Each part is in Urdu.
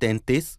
33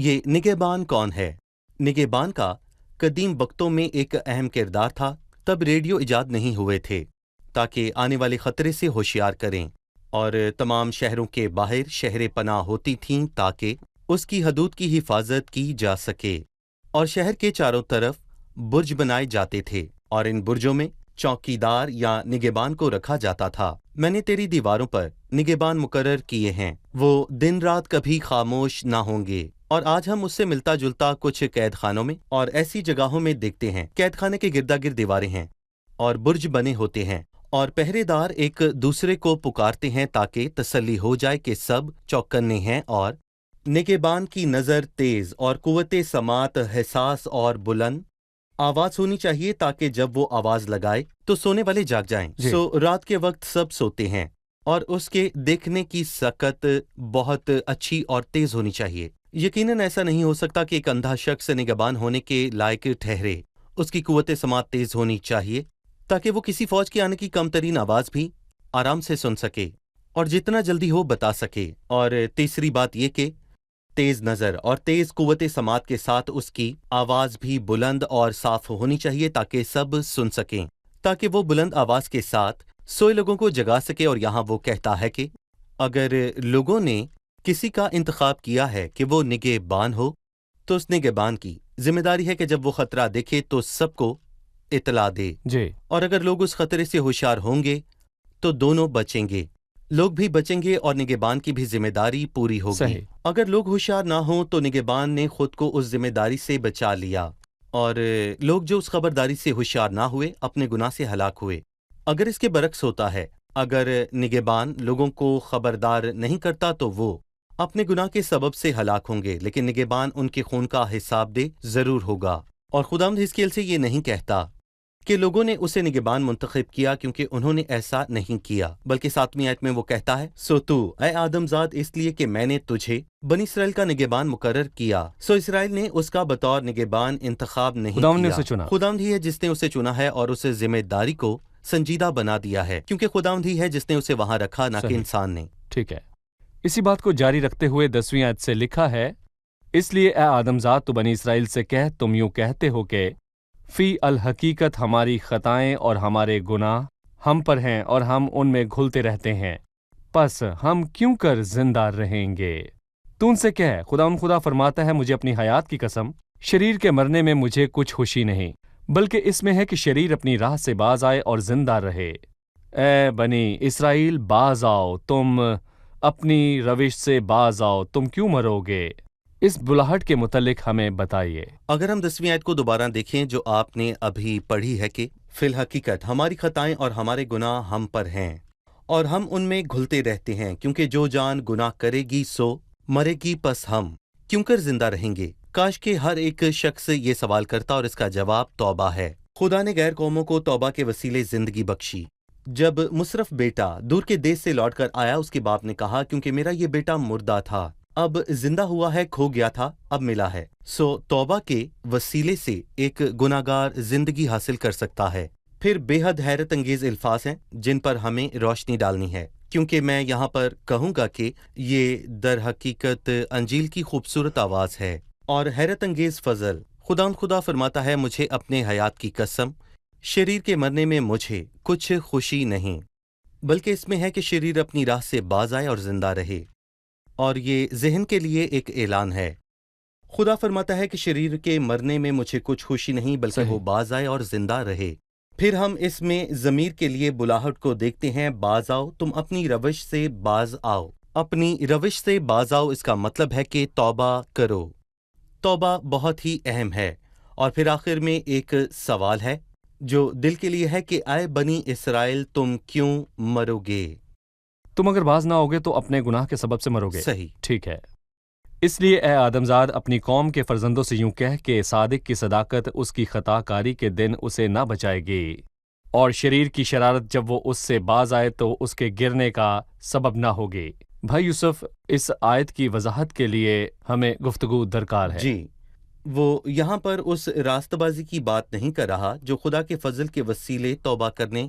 یہ نگہبان کون ہے؟ نگہبان کا قدیم وقتوں میں ایک اہم کردار تھا۔ تب ریڈیو ایجاد نہیں ہوئے تھے تاکہ آنے والے خطرے سے ہوشیار کریں، اور تمام شہروں کے باہر شہر پناہ ہوتی تھیں تاکہ اس کی حدود کی حفاظت کی جا سکے، اور شہر کے چاروں طرف برج بنائے جاتے تھے، اور ان برجوں میں چوکیدار یا نگہبان کو رکھا جاتا تھا۔ میں نے تیری دیواروں پر نگہبان مقرر کیے ہیں، وہ دن رات کبھی خاموش نہ ہوں گے۔ اور آج ہم اس سے ملتا جلتا کچھ قید خانوں میں اور ایسی جگہوں میں دیکھتے ہیں۔ قید خانے کے گردا گرد دیواریں ہیں اور برج بنے ہوتے ہیں، اور پہرے دار ایک دوسرے کو پکارتے ہیں تاکہ تسلی ہو جائے کہ سب چوکنے ہیں، اور نگہبان کی نظر تیز اور قوت سماعت حساس اور بلند آواز ہونی چاہیے تاکہ جب وہ آواز لگائے تو سونے والے جاگ جائیں۔ جی۔ رات کے وقت سب سوتے ہیں، اور اس کے دیکھنے کی سکت بہت اچھی اور تیز ہونی چاہیے۔ یقیناً ایسا نہیں ہو سکتا کہ ایک اندھا شخص نگہبان ہونے کے لائق ٹھہرے۔ اس کی قوت سماعت تیز ہونی چاہیے تاکہ وہ کسی فوج کے آنے کی کم ترین آواز بھی آرام سے سن سکے اور جتنا جلدی ہو بتا سکے۔ اور تیسری بات یہ کہ تیز نظر اور تیز قوت سماعت کے ساتھ اس کی آواز بھی بلند اور صاف ہونی چاہیے تاکہ سب سن سکیں، تاکہ وہ بلند آواز کے ساتھ سوئے لوگوں کو جگا سکے۔ اور یہاں وہ کہتا ہے کہ اگر لوگوں نے کسی کا انتخاب کیا ہے کہ وہ نگہبان ہو تو اس نگہبان کی ذمہ داری ہے کہ جب وہ خطرہ دیکھے تو سب کو اطلاع دے، جی۔ اور اگر لوگ اس خطرے سے ہوشیار ہوں گے تو دونوں بچیں گے، لوگ بھی بچیں گے اور نگہبان کی بھی ذمہ داری پوری ہوگی۔ صحیح۔ اگر لوگ ہوشیار نہ ہوں تو نگہبان نے خود کو اس ذمہ داری سے بچا لیا، اور لوگ جو اس خبرداری سے ہوشیار نہ ہوئے اپنے گناہ سے ہلاک ہوئے۔ اگر اس کے برعکس ہوتا ہے، اگر نگہبان لوگوں کو خبردار نہیں کرتا تو وہ اپنے گناہ کے سبب سے ہلاک ہوں گے، لیکن نگہبان ان کے خون کا حساب دے ضرور ہوگا۔ اور خداوند حزقیل سے یہ نہیں کہتا کہ لوگوں نے اسے نگہبان منتخب کیا کیونکہ انہوں نے ایسا نہیں کیا، بلکہ 7ویں آیت میں وہ کہتا ہے، سو تو اے آدم زاد اس لیے کہ میں نے تجھے بنی اسرائیل کا نگہبان مقرر کیا۔ سو اسرائیل نے اس کا بطور نگہبان انتخاب نہیں خداوند نے کیا، اسے چنا۔ خداوند ہی ہے جس نے اسے چنا ہے اور اسے ذمہ داری کو سنجیدہ بنا دیا ہے، کیونکہ خداوند ہی ہے جس نے اسے وہاں رکھا، نہ کہ صحیح۔ انسان نے۔ ٹھیک ہے۔ اسی بات کو جاری رکھتے ہوئے 10ویں آیت سے لکھا ہے، اس لیے اے آدم زاد تو بنی اسرائیل سے کہہ، تم یوں کہتے ہو کہ فی الحقیقت ہماری خطائیں اور ہمارے گناہ ہم پر ہیں اور ہم ان میں گھلتے رہتے ہیں، پس ہم کیوں کر زندہ رہیں گے؟ تو ان سے کہہ، خدا فرماتا ہے، مجھے اپنی حیات کی قسم، شریر کے مرنے میں مجھے کچھ خوشی نہیں، بلکہ اس میں ہے کہ شریر اپنی راہ سے باز آئے اور زندہ رہے۔ اے بنی اسرائیل باز آؤ، تم اپنی روش سے باز آؤ، تم کیوں مرو گے؟ اس بلاہٹ کے متعلق ہمیں بتائیے۔ اگر ہم 10ویں آیت کو دوبارہ دیکھیں جو آپ نے ابھی پڑھی ہے کہ فی الحقیقت ہماری خطائیں اور ہمارے گناہ ہم پر ہیں اور ہم ان میں گھلتے رہتے ہیں، کیونکہ جو جان گناہ کرے گی سو مرے گی، پس ہم کیوں کر زندہ رہیں گے؟ کاش کہ ہر ایک شخص یہ سوال کرتا اور اس کا جواب توبہ ہے۔ خدا نے غیر قوموں کو توبہ کے وسیلے زندگی بخشی۔ جب مصرف بیٹا دور کے دیش سے لوٹ کر آیا، اس کے باپ نے کہا، کیونکہ میرا یہ بیٹا مردہ تھا، اب زندہ ہوا ہے، کھو گیا تھا، اب ملا ہے۔ سو توبہ کے وسیلے سے ایک گناہگار زندگی حاصل کر سکتا ہے۔ پھر بے حد حیرت انگیز الفاظ ہیں جن پر ہمیں روشنی ڈالنی ہے، کیونکہ میں یہاں پر کہوں گا کہ یہ در حقیقت انجیل کی خوبصورت آواز ہے اور حیرت انگیز فضل۔ خدا فرماتا ہے، مجھے اپنے حیات کی قسم، شریر کے مرنے میں مجھے کچھ خوشی نہیں، بلکہ اس میں ہے کہ شریر اپنی راہ سے باز آئے اور زندہ رہے۔ اور یہ ذہن کے لیے ایک اعلان ہے۔ خدا فرماتا ہے کہ شریر کے مرنے میں مجھے کچھ خوشی نہیں، بلکہ صحیح۔ وہ باز آئے اور زندہ رہے۔ پھر ہم اس میں ضمیر کے لیے بلاہٹ کو دیکھتے ہیں، باز آؤ، تم اپنی روش سے باز آؤ۔ اپنی روش سے باز آؤ، اس کا مطلب ہے کہ توبہ کرو۔ توبہ بہت ہی اہم ہے۔ اور پھر آخر میں ایک سوال ہے جو دل کے لیے ہے کہ اے بنی اسرائیل تم کیوں مرو گے؟ تم اگر باز نہ ہوگے تو اپنے گناہ کے سبب سے مرو گے۔ صحیح۔ ٹھیک ہے۔ اس لیے اے آدم زاد اپنی قوم کے فرزندوں سے یوں کہہ کہ صادق کی صداقت اس کی خطا کاری کے دن اسے نہ بچائے گی، اور شریر کی شرارت جب وہ اس سے باز آئے تو اس کے گرنے کا سبب نہ ہوگی۔ بھائی یوسف، اس آیت کی وضاحت کے لیے ہمیں گفتگو درکار ہے۔ جی، وہ یہاں پر اس راست بازی کی بات نہیں کر رہا جو خدا کے فضل کے وسیلے توبہ کرنے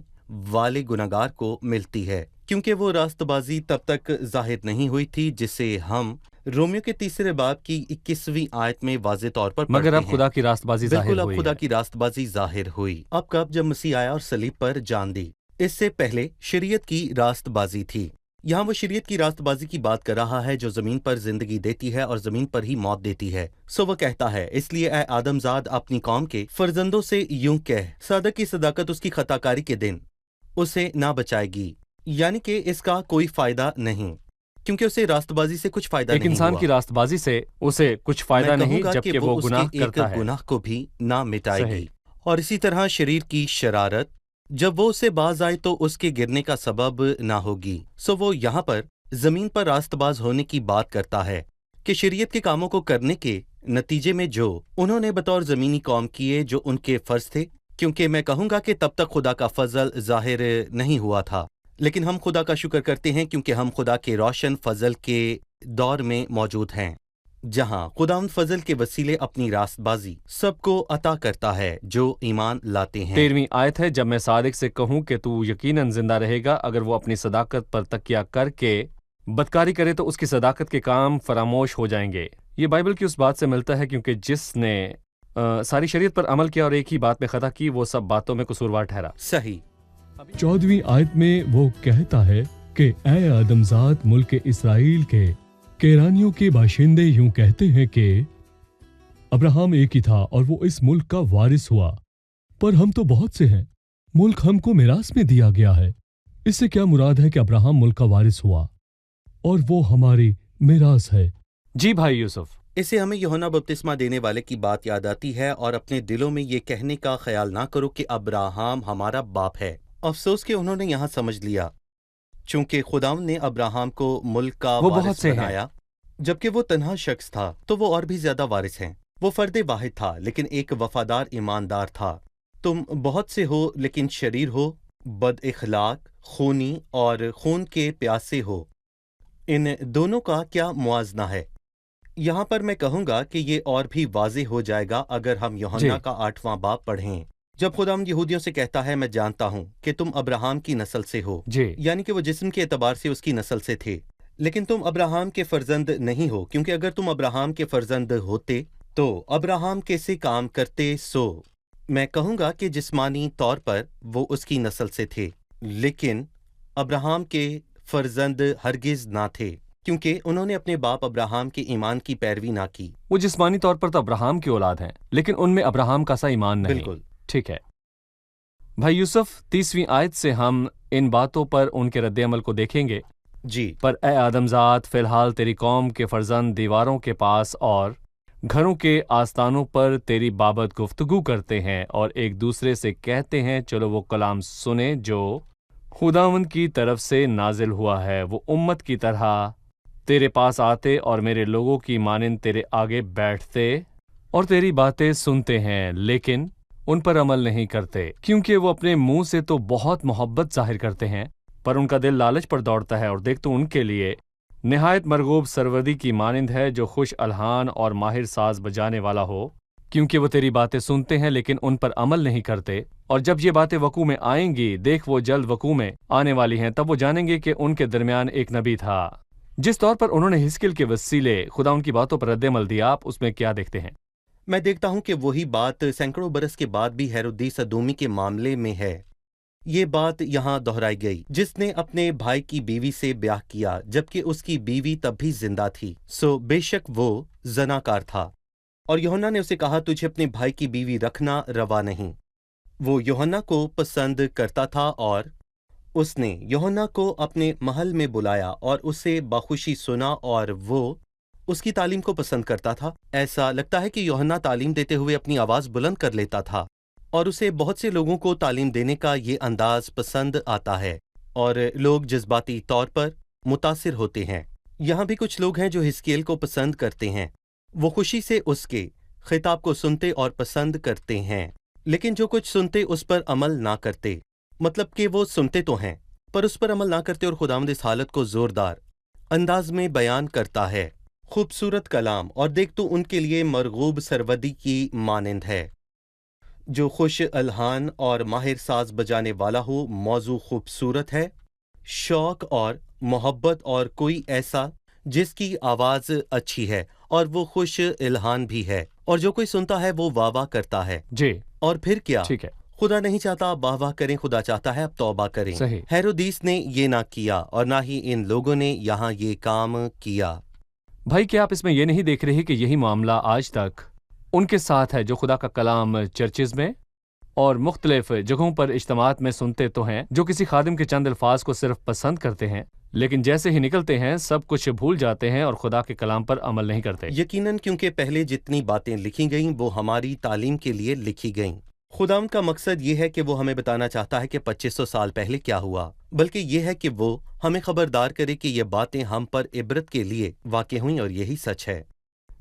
والے گناہگار کو ملتی ہے، کیونکہ وہ راست بازی تب تک ظاہر نہیں ہوئی تھی جسے ہم رومیو کے 3 باب کی 21ویں آیت میں واضح طور پر مگر پڑھتے اب ہیں، خدا کی راست بازی ظاہر بالکل اب ہوئی خدا ہے۔ کی راست بازی ظاہر ہوئی۔ اب کب؟ جب مسیح آیا اور صلیب پر جان دی۔ اس سے پہلے شریعت کی راست بازی تھی۔ یہاں وہ شریعت کی راست بازی کی بات کر رہا ہے جو زمین پر زندگی دیتی ہے اور زمین پر ہی موت دیتی ہے۔ سو وہ کہتا ہے، اس لیے اے آدم زاد اپنی قوم کے فرزندوں سے یوں کہہ، صادق کی صداقت اس کی خطا کاری کے دن اسے نہ بچائے گی، یعنی کہ اس کا کوئی فائدہ نہیں، کیونکہ اسے راست بازی سے کچھ فائدہ ایک نہیں انسان ہوا۔ کی راست بازی سے اسے کچھ فائدہ میں نہیں کہوں گا کہ جبکہ وہ اس گناہ کے ایک کرتا ہے۔ گناہ کو بھی نہ مٹائے صحیح۔ گی۔ اور اسی طرح شریر کی شرارت جب وہ اسے باز آئے تو اس کے گرنے کا سبب نہ ہوگی۔ سو وہ یہاں پر زمین پر راست باز ہونے کی بات کرتا ہے کہ شریعت کے کاموں کو کرنے کے نتیجے میں جو انہوں نے بطور زمینی قوم کیے جو ان کے فرض تھے، کیونکہ میں کہوں گا کہ تب تک خدا کا فضل ظاہر نہیں ہوا تھا، لیکن ہم خدا کا شکر کرتے ہیں کیونکہ ہم خدا کے روشن فضل کے دور میں موجود ہیں، جہاں خداوند فضل کے وسیلے اپنی راست بازی سب کو عطا کرتا ہے جو ایمان لاتے ہیں۔ 13ویں آیت ہے، جب میں صادق سے کہوں کہ تو یقیناً زندہ رہے گا، اگر وہ اپنی صداقت پر تکیہ کر کے بدکاری کرے تو اس کی صداقت کے کام فراموش ہو جائیں گے۔ یہ بائبل کی اس بات سے ملتا ہے کیونکہ جس نے ساری شریعت پر عمل کیا اور ایک ہی بات میں خطا کی وہ سب باتوں میں قصوروار ٹھہرا۔ صحیح۔ 14ویں آیت میں وہ کہتا ہے کہ اے آدم ذات ملک اسرائیل کے کیرانیوں کے باشندے یوں کہتے ہیں کہ ابراہم ایک ہی تھا اور وہ اس ملک کا وارث ہوا، پر ہم تو بہت سے ہیں، ملک ہم کو میراث میں دیا گیا ہے۔ اس سے کیا مراد ہے کہ ابراہم ملک کا وارث ہوا اور وہ ہماری میراث ہے؟ جی بھائی یوسف۔ اسے ہمیں یوحنا بپتسمہ دینے والے کی بات یاد آتی ہے، اور اپنے دلوں میں یہ کہنے کا خیال نہ کرو کہ ابراہم ہمارا باپ ہے۔ افسوس کہ انہوں نے یہاں سمجھ لیا، چونکہ خداوند نے ابراہم کو ملک کا وہ بہت وارث سے ہیں۔ بنایا، جبکہ وہ تنہا شخص تھا تو وہ اور بھی زیادہ وارث ہیں۔ وہ فرد واحد تھا لیکن ایک وفادار ایماندار تھا۔ تم بہت سے ہو لیکن شریر ہو، بد اخلاق، خونی اور خون کے پیاسے ہو۔ ان دونوں کا کیا موازنہ ہے؟ یہاں پر میں کہوں گا کہ یہ اور بھی واضح ہو جائے گا اگر ہم یوحنا کا 8واں باب پڑھیں، جب خداوند یہودیوں سے کہتا ہے، میں جانتا ہوں کہ تم ابراہم کی نسل سے ہو، جی یعنی کہ وہ جسم کے اعتبار سے اس کی نسل سے تھے، لیکن تم ابراہم کے فرزند نہیں ہو، کیونکہ اگر تم ابراہم کے فرزند ہوتے تو ابراہم کیسے کام کرتے؟ سو میں کہوں گا کہ جسمانی طور پر وہ اس کی نسل سے تھے، لیکن ابراہم کے فرزند ہرگز نہ تھے، کیونکہ انہوں نے اپنے باپ ابراہم کے ایمان کی پیروی نہ کی۔ وہ جسمانی طور پر تو ابراہم کی اولاد ہیں لیکن ان میں ابراہم کا سا ایمان نہیں۔ بالکل۔ ٹھیک ہے بھائی یوسف، 30ویں آیت سے ہم ان باتوں پر ان کے رد عمل کو دیکھیں گے۔ جی، پر اے آدم ذات، فی الحال تیری قوم کے فرزند دیواروں کے پاس اور گھروں کے آستانوں پر تیری بابت گفتگو کرتے ہیں اور ایک دوسرے سے کہتے ہیں، چلو وہ کلام سنیں جو خداوند کی طرف سے نازل ہوا ہے۔ وہ امت کی طرح تیرے پاس آتے اور میرے لوگوں کی مانند تیرے آگے بیٹھتے اور تیری باتیں سنتے ہیں، لیکن ان پر عمل نہیں کرتے، کیونکہ وہ اپنے منہ سے تو بہت محبت ظاہر کرتے ہیں پر ان کا دل لالچ پر دوڑتا ہے، اور دیکھ تو ان کے لیے نہایت مرغوب سرودی کی مانند ہے جو خوش الحان اور ماہر ساز بجانے والا ہو، کیونکہ وہ تیری باتیں سنتے ہیں لیکن ان پر عمل نہیں کرتے، اور جب یہ باتیں وقوع میں آئیں گی، دیکھ وہ جلد وقوع میں آنے والی ہیں، تب وہ جانیں گے کہ ان کے درمیان ایک نبی تھا۔ جس طور پر انہوں نے حزقیل کے وسیلے خدا ان کی باتوں پر رد عمل دیا، آپ اس میں کیا دیکھتے ہیں؟ میں دیکھتا ہوں کہ وہی بات سینکڑوں برس کے بعد بھی ہیرودیس ادومی کے معاملے میں ہے۔ یہ بات یہاں دہرائی گئی، جس نے اپنے بھائی کی بیوی سے بیاہ کیا جبکہ اس کی بیوی تب بھی زندہ تھی، سو بے شک وہ زناکار تھا، اور یوحنا نے اسے کہا، تجھے اپنے بھائی کی بیوی رکھنا روا نہیں۔ وہ یوحنا کو پسند کرتا تھا اور اس نے یوحنا کو اپنے محل میں بلایا اور اسے بخوشی سنا، اور وہ اس کی تعلیم کو پسند کرتا تھا۔ ایسا لگتا ہے کہ یوحنا تعلیم دیتے ہوئے اپنی آواز بلند کر لیتا تھا، اور اسے بہت سے لوگوں کو تعلیم دینے کا یہ انداز پسند آتا ہے، اور لوگ جذباتی طور پر متاثر ہوتے ہیں۔ یہاں بھی کچھ لوگ ہیں جو حزقیل کو پسند کرتے ہیں، وہ خوشی سے اس کے خطاب کو سنتے اور پسند کرتے ہیں، لیکن جو کچھ سنتے اس پر عمل نہ کرتے، مطلب کہ وہ سنتے تو ہیں پر اس پر عمل نہ کرتے، اور خداوند اس حالت کو زوردار انداز میں بیان کرتا ہے۔ خوبصورت کلام، اور دیکھ تو ان کے لیے مرغوب سرودی کی مانند ہے، جو خوش الحان اور ماہر ساز بجانے والا ہو۔ موضوع خوبصورت ہے، شوق اور محبت اور کوئی ایسا جس کی آواز اچھی ہے اور وہ خوش الہان بھی ہے، اور جو کوئی سنتا ہے وہ واہ واہ کرتا ہے۔ جی اور پھر کیا؟ ٹھیک ہے، خدا نہیں چاہتا اب واہ واہ کریں، خدا چاہتا ہے اب توبہ کریں۔ صحیح۔ ہیرودیس نے یہ نہ کیا اور نہ ہی ان لوگوں نے یہاں یہ کام کیا۔ بھائی کیا آپ اس میں یہ نہیں دیکھ رہے کہ یہی معاملہ آج تک ان کے ساتھ ہے جو خدا کا کلام چرچز میں اور مختلف جگہوں پر اجتماعات میں سنتے تو ہیں، جو کسی خادم کے چند الفاظ کو صرف پسند کرتے ہیں، لیکن جیسے ہی نکلتے ہیں سب کچھ بھول جاتے ہیں اور خدا کے کلام پر عمل نہیں کرتے۔ یقیناً، کیونکہ پہلے جتنی باتیں لکھی گئیں وہ ہماری تعلیم کے لیے لکھی گئیں۔ خداوند کا مقصد یہ ہے کہ وہ ہمیں بتانا چاہتا ہے کہ 2500 سال پہلے کیا ہوا، بلکہ یہ ہے کہ وہ ہمیں خبردار کرے کہ یہ باتیں ہم پر عبرت کے لیے واقع ہوئیں اور یہی سچ ہے۔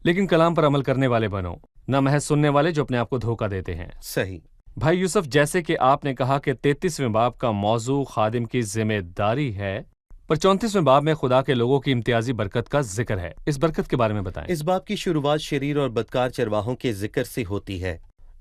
لیکن کلام پر عمل کرنے والے بنو، نہ محض سننے والے جو اپنے آپ کو دھوکہ دیتے ہیں۔ صحیح۔ بھائی یوسف، جیسے کہ آپ نے کہا کہ 33ویں باب کا موضوع خادم کی ذمہ داری ہے، پر 34ویں باب میں خدا کے لوگوں کی امتیازی برکت کا ذکر ہے۔ اس برکت کے بارے میں بتائیں۔ اس باب کی شروعات شریر اور بدکار چرواہوں کے ذکر سے ہوتی ہے،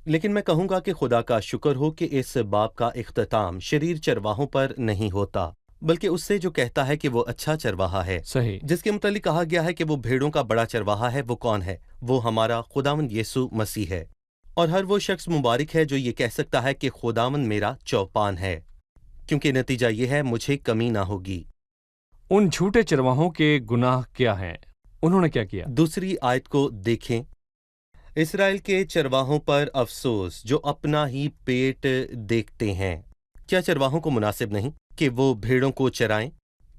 لیکن میں کہوں گا کہ خدا کا شکر ہو کہ اس باب کا اختتام شریر چرواہوں پر نہیں ہوتا، بلکہ اس سے جو کہتا ہے کہ وہ اچھا چرواہا ہے، صحیح۔ جس کے متعلق کہا گیا ہے کہ وہ بھیڑوں کا بڑا چرواہا ہے۔ وہ کون ہے؟ وہ ہمارا خداوند یسوع مسیح ہے، اور ہر وہ شخص مبارک ہے جو یہ کہہ سکتا ہے کہ خداوند میرا چوپان ہے، کیونکہ نتیجہ یہ ہے مجھے کمی نہ ہوگی۔ ان جھوٹے چرواہوں کے گناہ کیا ہیں؟ انہوں نے کیا کیا؟ دوسری آیت کو دیکھیں۔ اسرائیل کے چرواہوں پر افسوس جو اپنا ہی پیٹ دیکھتے ہیں۔ کیا چرواہوں کو مناسب نہیں کہ وہ بھیڑوں کو چرائیں؟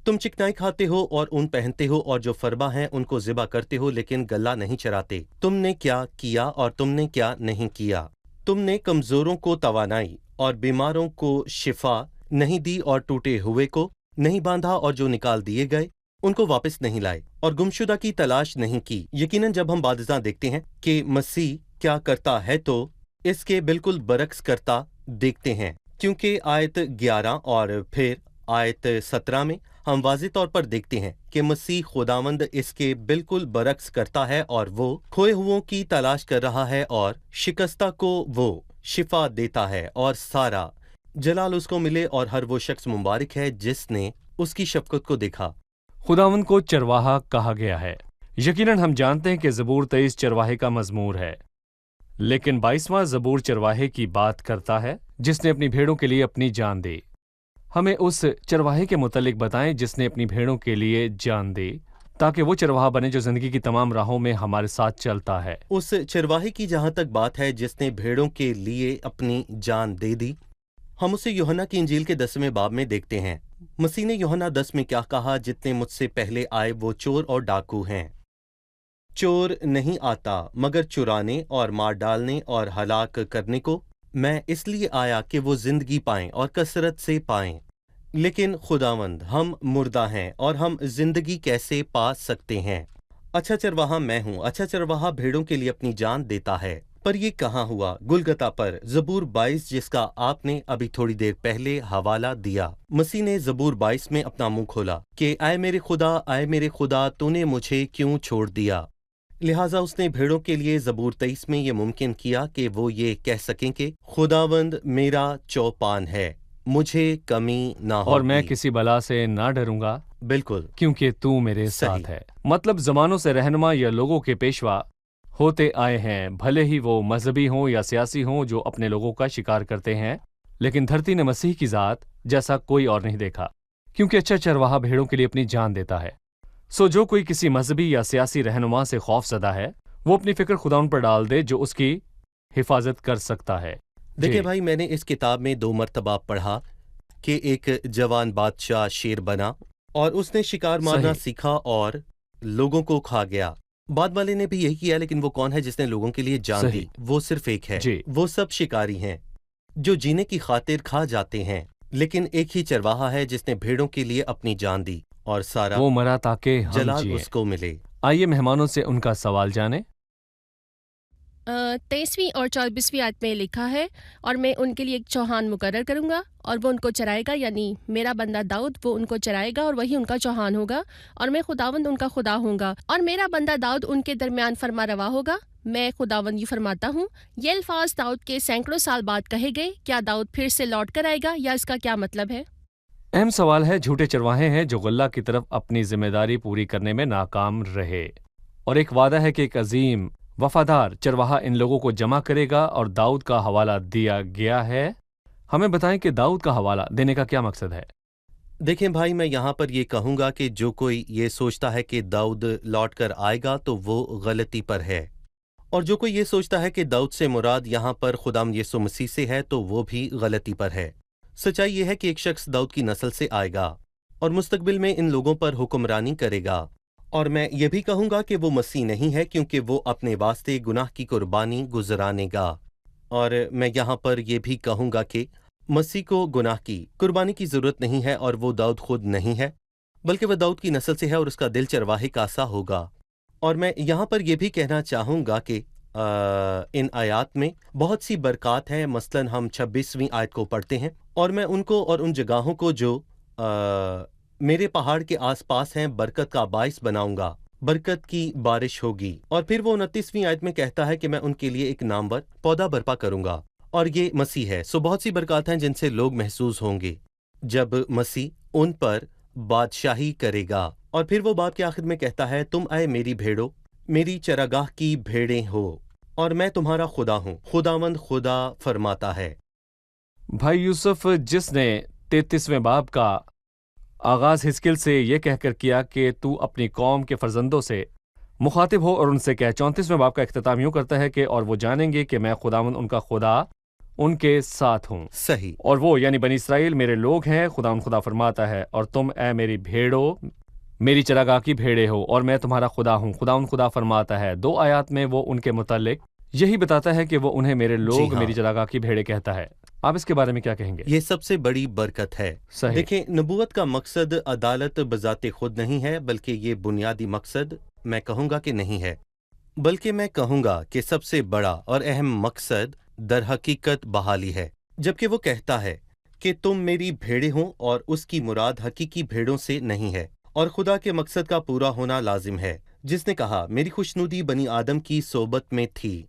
تم چکنائی کھاتے ہو اور اون پہنتے ہو، اور جو فربا ہیں ان کو ذبح کرتے ہو، لیکن گلہ نہیں چراتے۔ تم نے کیا کیا اور تم نے کیا نہیں کیا؟ تم نے کمزوروں کو توانائی اور بیماروں کو شفا نہیں دی، اور ٹوٹے ہوئے کو نہیں باندھا، اور جو نکال دیے گئے ان کو واپس نہیں لائے، اور گمشدہ کی تلاش نہیں کی۔ یقیناً جب ہم بعد ازاں دیکھتے ہیں کہ مسیح کیا کرتا ہے تو اس کے بالکل برعکس کرتا دیکھتے ہیں، کیونکہ آیت 11 اور پھر آیت 17 میں ہم واضح طور پر دیکھتے ہیں کہ مسیح خداوند اس کے بالکل برعکس کرتا ہے، اور وہ کھوئے ہوئوں کی تلاش کر رہا ہے، اور شکستہ کو وہ شفا دیتا ہے، اور سارا جلال اس کو ملے، اور ہر وہ شخص مبارک ہے جس نے اس کی شفقت کو دیکھا۔ خداوند کو چرواہا کہا گیا ہے۔ یقیناً ہم جانتے ہیں کہ زبور 23 چرواہے کا مزمور ہے، لیکن 22واں زبور چرواہے کی بات کرتا ہے جس نے اپنی بھیڑوں کے لیے اپنی جان دی۔ ہمیں اس چرواہے کے متعلق بتائیں جس نے اپنی بھیڑوں کے لیے جان دی، تاکہ وہ چرواہا بنے جو زندگی کی تمام راہوں میں ہمارے ساتھ چلتا ہے۔ اس چرواہے کی جہاں تک بات ہے جس نے بھیڑوں کے لیے اپنی جان دے دی، ہم اسے یوحنا کی انجیل کے 10ویں باب میں دیکھتے ہیں۔ مسیح نے یوحنا 10 میں کیا کہا؟ جتنے مجھ سے پہلے آئے وہ چور اور ڈاکو ہیں۔ چور نہیں آتا مگر چرانے اور مار ڈالنے اور ہلاک کرنے کو، میں اس لیے آیا کہ وہ زندگی پائیں اور کثرت سے پائیں۔ لیکن خداوند، ہم مردہ ہیں اور ہم زندگی کیسے پا سکتے ہیں؟ اچھا چرواہا میں ہوں، اچھا چرواہا بھیڑوں کے لیے اپنی جان دیتا ہے۔ پر یہ کہاں ہوا؟ گلگتا پر، زبور 22 جس کا آپ نے ابھی تھوڑی دیر پہلے حوالہ دیا۔ مسیح نے زبور 22 میں اپنا منہ کھولا کہ اے میرے خدا، اے میرے خدا، تو نے مجھے کیوں چھوڑ دیا؟ لہٰذا اس نے بھیڑوں کے لیے زبور 23 میں یہ ممکن کیا کہ وہ یہ کہہ سکیں کہ خداوند میرا چوپان ہے، مجھے کمی نہ ہوگی، اور میں کسی بلا سے نہ ڈروں گا، بالکل کیونکہ تو میرے ساتھ ہے۔ مطلب زمانوں سے رہنما یا لوگوں کے پیشوا ہوتے آئے ہیں، بھلے ہی وہ مذہبی ہوں یا سیاسی ہوں جو اپنے لوگوں کا شکار کرتے ہیں، لیکن دھرتی نے مسیح کی ذات جیسا کوئی اور نہیں دیکھا، کیونکہ اچھا چرواہا بھیڑوں کے لیے اپنی جان دیتا ہے۔ سو جو کوئی کسی مذہبی یا سیاسی رہنما سے خوف زدہ ہے، وہ اپنی فکر خدا ان پر ڈال دے جو اس کی حفاظت کر سکتا ہے۔ دیکھیں بھائی، میں نے اس کتاب میں 2 مرتبہ پڑھا کہ ایک جوان بادشاہ شیر بنا اور اس نے شکار مارنا سیکھا اور لوگوں کو کھا گیا۔ بعد والے نے بھی یہی کیا، لیکن وہ کون ہے جس نے لوگوں کے لیے جان دی؟ وہ صرف ایک ہے۔ وہ سب شکاری ہیں جو جینے کی خاطر کھا جاتے ہیں، لیکن ایک ہی چرواہا ہے جس نے بھیڑوں کے لیے اپنی جان دی، اور سارا وہ مرا تاکہ ہم جلال جیئیں۔ اس کو ملے۔ آئیے مہمانوں سے ان کا سوال جانیں۔ 23ویں اور 24ویں آیت میں لکھا ہے، اور میں ان کے لیے ایک چوہان مقرر کروں گا اور وہ ان کو چرائے گا، یعنی میرا بندہ داؤد وہ ان کو چرائے گا اور وہی ان کا چوہان ہوگا، اور میں خداوند ان کا خدا ہوں گا، اور میرا بندہ داؤد ان کے درمیان فرما روا ہوگا۔ میں خداوند یہ فرماتا ہوں۔ یہ الفاظ داؤد کے سینکڑوں سال بعد کہے گئے۔ کیا داؤد پھر سے لوٹ کر آئے گا، یا اس کا کیا مطلب ہے؟ اہم سوال ہے، جھوٹے چرواہے ہیں جو اللہ کی طرف اپنی ذمہ داری پوری کرنے میں ناکام رہے، اور ایک وعدہ ہے کہ ایک عظیم وفادار چرواہا ان لوگوں کو جمع کرے گا، اور داؤد کا حوالہ دیا گیا ہے۔ ہمیں بتائیں کہ داؤد کا حوالہ دینے کا کیا مقصد ہے؟ دیکھیں بھائی، میں یہاں پر یہ کہوں گا کہ جو کوئی یہ سوچتا ہے کہ داؤد لوٹ کر آئے گا تو وہ غلطی پر ہے، اور جو کوئی یہ سوچتا ہے کہ داؤد سے مراد یہاں پر خداوند یسوع مسیح سے ہے تو وہ بھی غلطی پر ہے۔ سچائی یہ ہے کہ ایک شخص داؤد کی نسل سے آئے گا اور مستقبل میں ان لوگوں پر حکمرانی کرے گا، اور میں یہ بھی کہوں گا کہ وہ مسیح نہیں ہے کیونکہ وہ اپنے واسطے گناہ کی قربانی گزرانے گا، اور میں یہاں پر یہ بھی کہوں گا کہ مسیح کو گناہ کی قربانی کی ضرورت نہیں ہے، اور وہ داؤد خود نہیں ہے بلکہ وہ داؤد کی نسل سے ہے، اور اس کا دل چرواہے کا سا ہوگا۔ اور میں یہاں پر یہ بھی کہنا چاہوں گا کہ ان آیات میں بہت سی برکات ہیں، مثلاً ہم 26ویں آیت کو پڑھتے ہیں، اور میں ان کو اور ان جگہوں کو جو میرے پہاڑ کے آس پاس ہیں برکت کا باعث بناؤں گا، برکت کی بارش ہوگی، اور پھر وہ 29ویں آیت میں کہتا ہے کہ میں ان کے لیے ایک نامور پودا برپا کروں گا، اور یہ مسیح ہے۔ سو بہت سی برکات ہیں جن سے لوگ محسوس ہوں گے جب مسیح ان پر بادشاہی کرے گا۔ اور پھر وہ بات کے آخر میں کہتا ہے، تم اے میری بھیڑو، میری چراگاہ کی بھیڑیں ہو، اور میں تمہارا خدا ہوں، خداوند خدا فرماتا ہے۔ بھائی یوسف، جس نے 33ویں باب کا آغاز حزقیل سے یہ کہہ کر کیا کہ تو اپنی قوم کے فرزندوں سے مخاطب ہو اور ان سے کہ، 34ویں باب کا اختتام یوں کرتا ہے کہ اور وہ جانیں گے کہ میں خداوند ان کا خدا ان کے ساتھ ہوں، صحیح، اور وہ یعنی بنی اسرائیل میرے لوگ ہیں، خداوند خدا فرماتا ہے، اور تم اے میری بھیڑو میری چراگاہ کی بھیڑے ہو، اور میں تمہارا خدا ہوں، خداوند خدا فرماتا ہے۔ 2 آیات میں وہ ان کے متعلق یہی بتاتا ہے کہ وہ انہیں میرے لوگ ہاں، میری چراگاہ کی بھیڑے کہتا ہے۔ آپ اس کے بارے میں کیا کہیں گے؟ یہ سب سے بڑی برکت ہے۔ صحیح، دیکھیں، نبوت کا مقصد عدالت بذات خود نہیں ہے، بلکہ یہ بنیادی مقصد میں کہوں گا کہ نہیں ہے، بلکہ میں کہوں گا کہ سب سے بڑا اور اہم مقصد در حقیقت بحالی ہے، جبکہ وہ کہتا ہے کہ تم میری بھیڑیں ہوں، اور اس کی مراد حقیقی بھیڑوں سے نہیں ہے، اور خدا کے مقصد کا پورا ہونا لازم ہے، جس نے کہا میری خوشنودی بنی آدم کی صحبت میں تھی،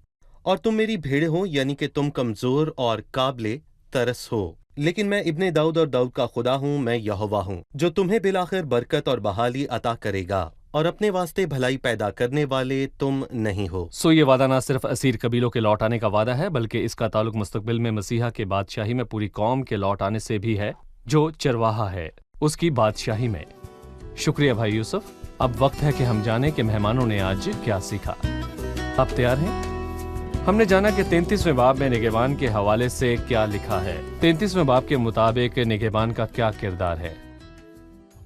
اور تم میری بھیڑیں ہو، یعنی کہ تم کمزور اور قابل ترس ہو، لیکن میں ابن داؤد اور داؤد کا خدا ہوں، میں یہوہ ہوں جو تمہیں بالآخر برکت اور بحالی عطا کرے گا، اور اپنے واسطے بھلائی پیدا کرنے والے تم نہیں ہو۔ سو یہ وعدہ نہ صرف اسیر قبیلوں کے لوٹ آنے کا وعدہ ہے، بلکہ اس کا تعلق مستقبل میں مسیحا کے بادشاہی میں پوری قوم کے لوٹ آنے سے بھی ہے، جو چرواہا ہے اس کی بادشاہی میں۔ شکریہ بھائی یوسف۔ اب وقت ہے کہ ہم جانیں کہ مہمانوں نے آج کیا سیکھا۔ آپ تیار ہیں؟ ہم نے جانا کہ 33ویں باب میں نگہبان کے حوالے سے کیا لکھا ہے۔ 33ویں باب کے مطابق نگہبان کا کیا کردار ہے؟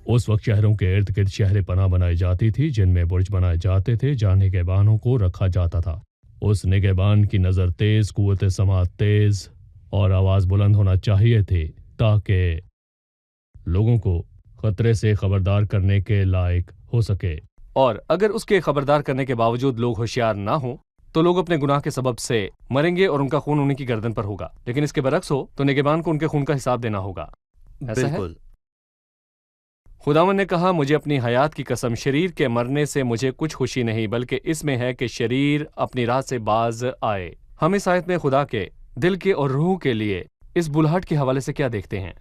اس وقت شہروں کے ارد گرد شہر پناہ بنائی جاتی تھی جن میں برج بنائے جاتے تھے جہاں نگہبانوں کو رکھا جاتا تھا۔ اس نگہبان کی نظر تیز، قوت سماعت تیز اور آواز بلند ہونا چاہیے تھی تاکہ لوگوں کو خطرے سے خبردار کرنے کے لائق ہو سکے، اور اگر اس کے خبردار کرنے کے باوجود لوگ ہوشیار نہ ہوں تو لوگ اپنے گناہ کے سبب سے مریں گے اور ان کا خون انہیں کی گردن پر ہوگا، لیکن اس کے برعکس ہو تو نگہبان کو ان کے خون کا حساب دینا ہوگا۔ ایسا ہے؟ بالکل، خداوند نے کہا، مجھے اپنی حیات کی قسم، شریر کے مرنے سے مجھے کچھ خوشی نہیں، بلکہ اس میں ہے کہ شریر اپنی راہ سے باز آئے۔ ہم اس آیت میں خدا کے دل کے اور روح کے لیے اس بلہٹ کے حوالے سے کیا دیکھتے ہیں؟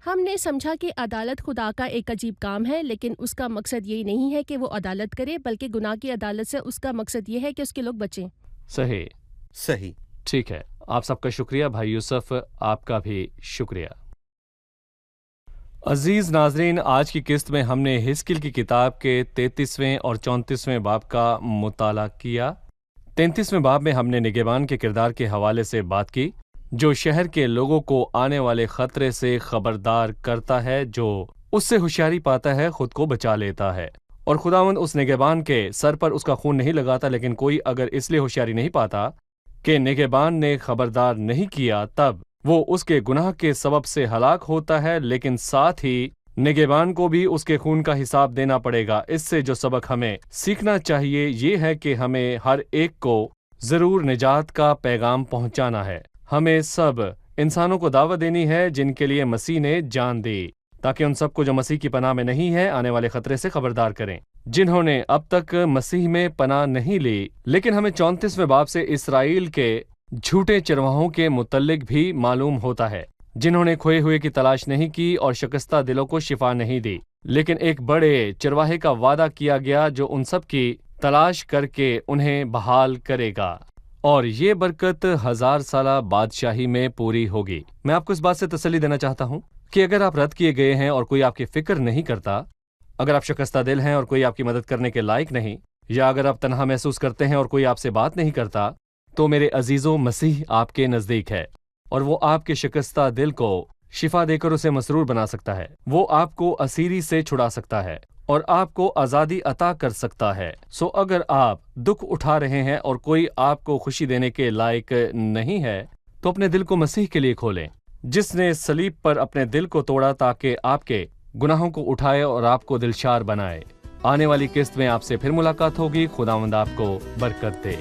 ہم نے سمجھا کہ عدالت خدا کا ایک عجیب کام ہے، لیکن اس کا مقصد یہی نہیں ہے کہ وہ عدالت کرے، بلکہ گناہ کی عدالت سے اس کا مقصد یہ ہے کہ اس کے لوگ بچیں۔ صحیح، صحیح، ٹھیک ہے۔ آپ سب کا شکریہ۔ بھائی یوسف، آپ کا بھی شکریہ۔ عزیز ناظرین، آج کی قسط میں ہم نے حزقیل کی کتاب کے 33ویں اور 34ویں باب کا مطالعہ کیا۔ 33ویں باب میں ہم نے نگہبان کے کردار کے حوالے سے بات کی، جو شہر کے لوگوں کو آنے والے خطرے سے خبردار کرتا ہے، جو اس سے ہوشیاری پاتا ہے خود کو بچا لیتا ہے، اور خداوند اس نگہبان کے سر پر اس کا خون نہیں لگاتا، لیکن کوئی اگر اس لیے ہوشیاری نہیں پاتا کہ نگہبان نے خبردار نہیں کیا، تب وہ اس کے گناہ کے سبب سے ہلاک ہوتا ہے، لیکن ساتھ ہی نگہبان کو بھی اس کے خون کا حساب دینا پڑے گا۔ اس سے جو سبق ہمیں سیکھنا چاہیے یہ ہے کہ ہمیں ہر ایک کو ضرور نجات کا پیغام پہنچانا ہے۔ ہمیں سب انسانوں کو دعوت دینی ہے جن کے لیے مسیح نے جان دی، تاکہ ان سب کو جو مسیح کی پناہ میں نہیں ہے آنے والے خطرے سے خبردار کریں۔ جنہوں نے اب تک مسیح میں پناہ نہیں لی، لیکن ہمیں 34ویں باب سے اسرائیل کے جھوٹے چرواہوں کے متعلق بھی معلوم ہوتا ہے۔ جنہوں نے کھوئے ہوئے کی تلاش نہیں کی اور شکستہ دلوں کو شفا نہیں دی، لیکن ایک بڑے چرواہے کا وعدہ کیا گیا جو ان سب کی تلاش کر کے انہیں بحال کرے گا، اور یہ برکت 1000 سالہ بادشاہی میں پوری ہوگی۔ میں آپ کو اس بات سے تسلی دینا چاہتا ہوں کہ اگر آپ رد کیے گئے ہیں اور کوئی آپ کی فکر نہیں کرتا، اگر آپ شکستہ دل ہیں اور کوئی آپ کی مدد کرنے کے لائق نہیں، یا اگر آپ تنہا محسوس کرتے ہیں اور کوئی آپ سے بات نہیں کرتا، تو میرے عزیزوں، مسیح آپ کے نزدیک ہے اور وہ آپ کے شکستہ دل کو شفا دے کر اسے مسرور بنا سکتا ہے۔ وہ آپ کو اسیری سے چھڑا سکتا ہے اور آپ کو آزادی عطا کر سکتا ہے۔ سو اگر آپ دکھ اٹھا رہے ہیں اور کوئی آپ کو خوشی دینے کے لائق نہیں ہے، تو اپنے دل کو مسیح کے لیے کھولیں، جس نے صلیب پر اپنے دل کو توڑا تاکہ آپ کے گناہوں کو اٹھائے اور آپ کو دلشار بنائے۔ آنے والی قسط میں آپ سے پھر ملاقات ہوگی۔ خداوند آپ کو برکت دے۔